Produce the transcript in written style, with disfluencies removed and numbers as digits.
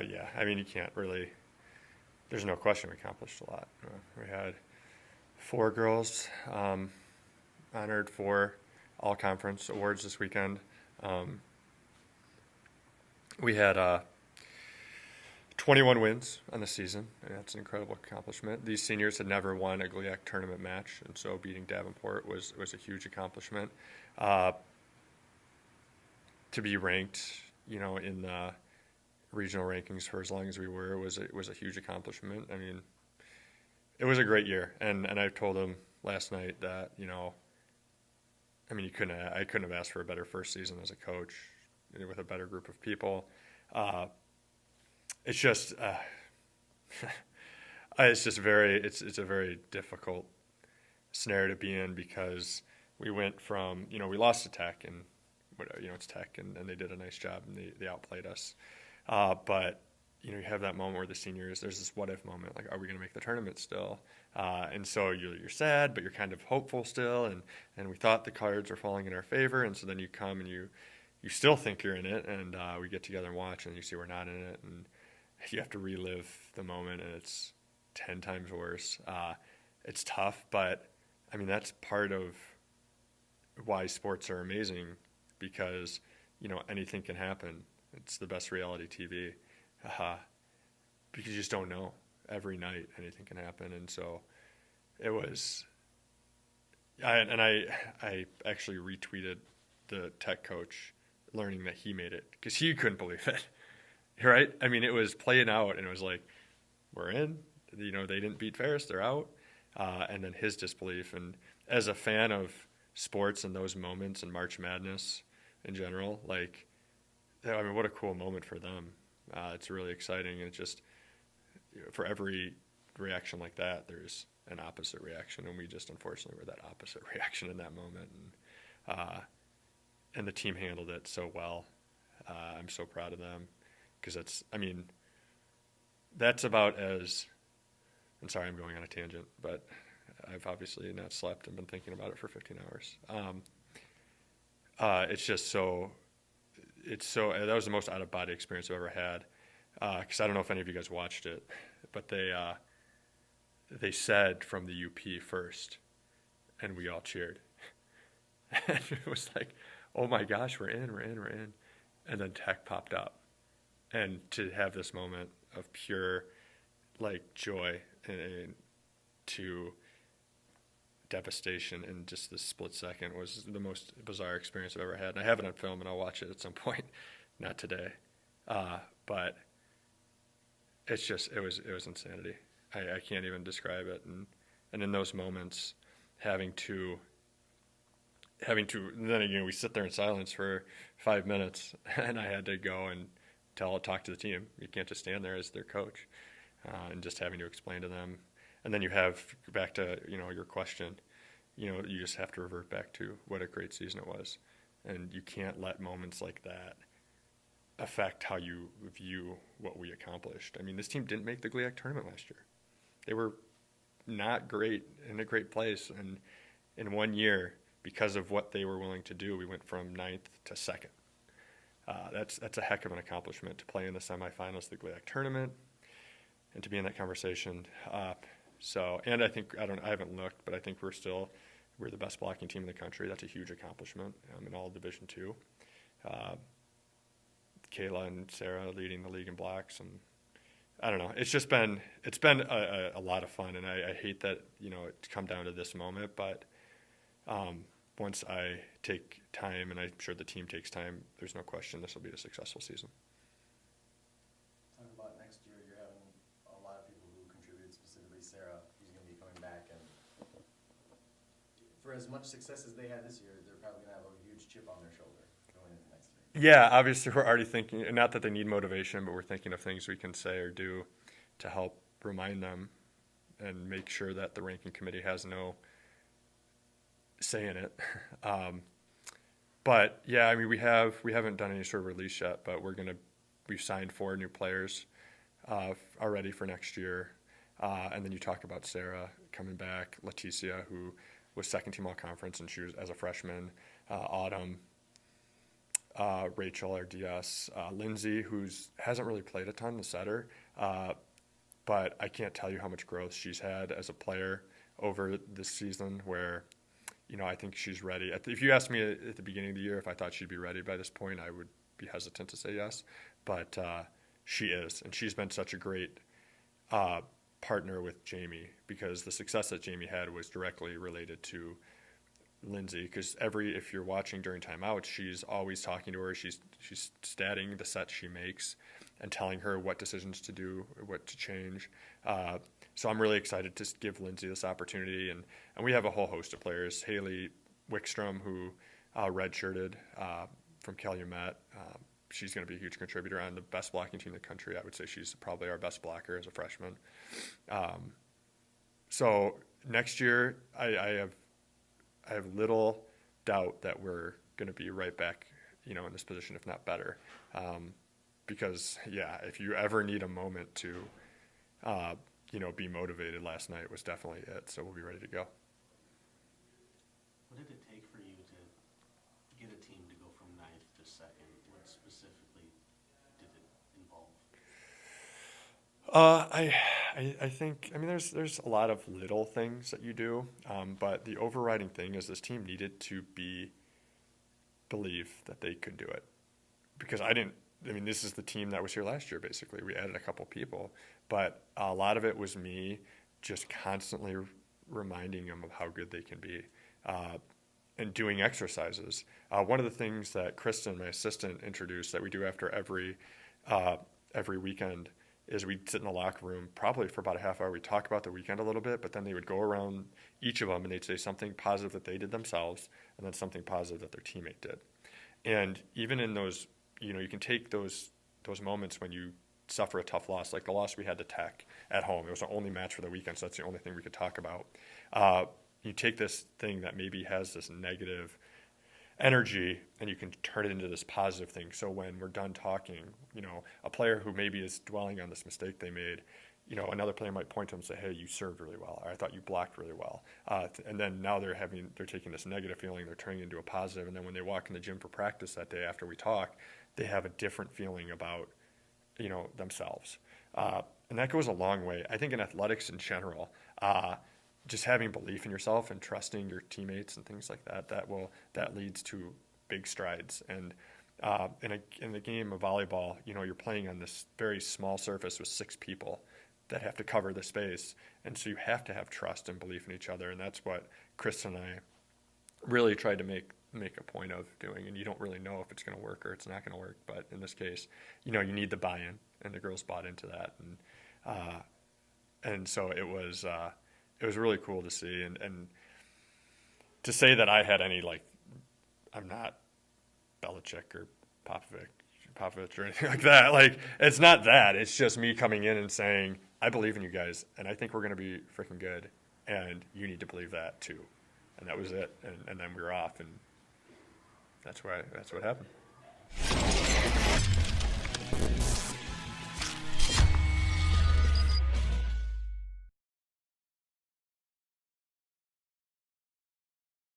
Yeah, I mean, you can't really, there's no question we accomplished a lot. We had 4 girls honored for all conference awards this weekend. We had 21 wins on the season, and that's an incredible accomplishment. These seniors had never won a GLIAC tournament match, and so beating Davenport was a huge accomplishment. To be ranked, in the regional rankings for as long as we were was a huge accomplishment. I mean, it was a great year, and I told him last night that I mean, I couldn't have asked for a better first season as a coach with a better group of people. It's just it's a very difficult scenario to be in, because we went from we lost to Tech, and it's Tech, and they did a nice job, and they outplayed us. But you have that moment where the seniors, there's this what if moment, like, are we going to make the tournament still? And so you're sad, but you're kind of hopeful still, and we thought the cards were falling in our favor, and so then you come and you still think you're in it, and we get together and watch, and you see we're not in it, and you have to relive the moment, and it's 10 times worse. It's tough, but I mean, that's part of why sports are amazing, because anything can happen. It's the best reality TV, because you just don't know. Every night anything can happen, and so it was. I actually retweeted the Tech coach, learning that he made it, because he couldn't believe it. Right? I mean, it was playing out, and it was like, we're in. They didn't beat Ferris, they're out. And then his disbelief. And as a fan of sports and those moments and March Madness in general, like, I mean, what a cool moment for them. It's really exciting, and it just, for every reaction like that, there's an opposite reaction, and we just unfortunately were that opposite reaction in that moment. And the team handled it so well. I'm so proud of them, because that's about as, I'm sorry, I'm going on a tangent, but I've obviously not slept and been thinking about it for 15 hours. It's just that was the most out-of-body experience I've ever had, because I don't know if any of you guys watched it, but they said from the UP first, and we all cheered. And it was like, oh my gosh, we're in. And then Tech popped up. And to have this moment of pure, like, joy and to devastation in just this split second was the most bizarre experience I've ever had. And I have it on film, and I'll watch it at some point. Not today. But it's just, it was insanity. I can't even describe it. And in those moments, having to then again, we sit there in silence for 5 minutes, and I had to go and talk to the team. You can't just stand there as their coach, and just having to explain to them. And then you have, back to your question, you just have to revert back to what a great season it was, and you can't let moments like that affect how you view what we accomplished. I mean, this team didn't make the GLIAC tournament last year. They were not great, in a great place, and in 1 year, because of what they were willing to do, we went from 9th to 2nd. That's a heck of an accomplishment, to play in the semifinals of the GLIAC tournament and to be in that conversation. And I think, I haven't looked, but I think we're the best blocking team in the country. That's a huge accomplishment in all Division II. Kayla and Sarah leading the league in blocks, and I don't know. It's been a lot of fun, and I hate that it's come down to this moment, but once I take time, and I'm sure the team takes time, there's no question this will be a successful season. Talk about next year. You're having a lot of people who contributed, specifically Sarah, who's going to be coming back, and for as much success as they had this year, they're probably going to have a huge chip on their shoulder going into next year. Yeah, obviously we're already thinking, not that they need motivation, but we're thinking of things we can say or do to help remind them and make sure that the ranking committee has no say in it. But yeah, I mean, we haven't done any sort of release yet, but we've signed 4 new players already for next year. And then you talk about Sarah coming back, Leticia, who was second team all conference, and she was as a freshman, Autumn, Rachel, our DS, Lindsay, who's hasn't really played a ton, the setter, but I can't tell you how much growth she's had as a player over this season. Where, I think she's ready. If you asked me at the beginning of the year if I thought she'd be ready by this point, I would be hesitant to say yes, but she is, and she's been such a great partner with Jamie, because the success that Jamie had was directly related to Lindsay. Because if you're watching during timeouts, she's always talking to her. She's statting the sets she makes and telling her what decisions to do, what to change. So I'm really excited to give Lindsay this opportunity, and we have a whole host of players. Haley Wickstrom, who redshirted from Calumet. She's going to be a huge contributor on the best blocking team in the country. I would say she's probably our best blocker as a freshman. So next year, I have little doubt that we're going to be right back, in this position, if not better. Because, if you ever need a moment to, be motivated, last night was definitely it. So we'll be ready to go. What did it take for you to get a team to go from ninth to second? What specifically did it involve? I think, there's a lot of little things that you do, but the overriding thing is this team needed to believe that they could do it. Because this is the team that was here last year, basically. We added a couple people, but a lot of it was me just constantly reminding them of how good they can be, and doing exercises. One of the things that Kristen, my assistant, introduced that we do after every weekend is we'd sit in the locker room probably for about a half hour. We'd talk about the weekend a little bit, but then they would go around each of them and they'd say something positive that they did themselves and then something positive that their teammate did. And even in those, you can take those moments when you suffer a tough loss, like the loss we had to Tech at home. It was our only match for the weekend, so that's the only thing we could talk about. You take this thing that maybe has this negative energy and you can turn it into this positive thing. So when we're done talking, a player who maybe is dwelling on this mistake they made, another player might point to him and say, "Hey, you served really well," or "I thought you blocked really well." And then now they're taking this negative feeling, they're turning it into a positive, and then when they walk in the gym for practice that day after we talk, they have a different feeling about, themselves. And that goes a long way. I think in athletics in general, just having belief in yourself and trusting your teammates and things like that leads to big strides. And in the game of volleyball, you're playing on this very small surface with 6 people that have to cover the space, and so you have to have trust and belief in each other, and that's what Chris and I really tried to make a point of doing. And you don't really know if it's going to work or it's not going to work, but in this case, you need the buy-in, and the girls bought into that, and so it was really cool to see, and to say that I had any, I'm not Belichick or Popovich or anything like that. It's not that. It's just me coming in and saying, I believe in you guys, and I think we're going to be freaking good, and you need to believe that too. And that was it. And then we were off, and that's what happened.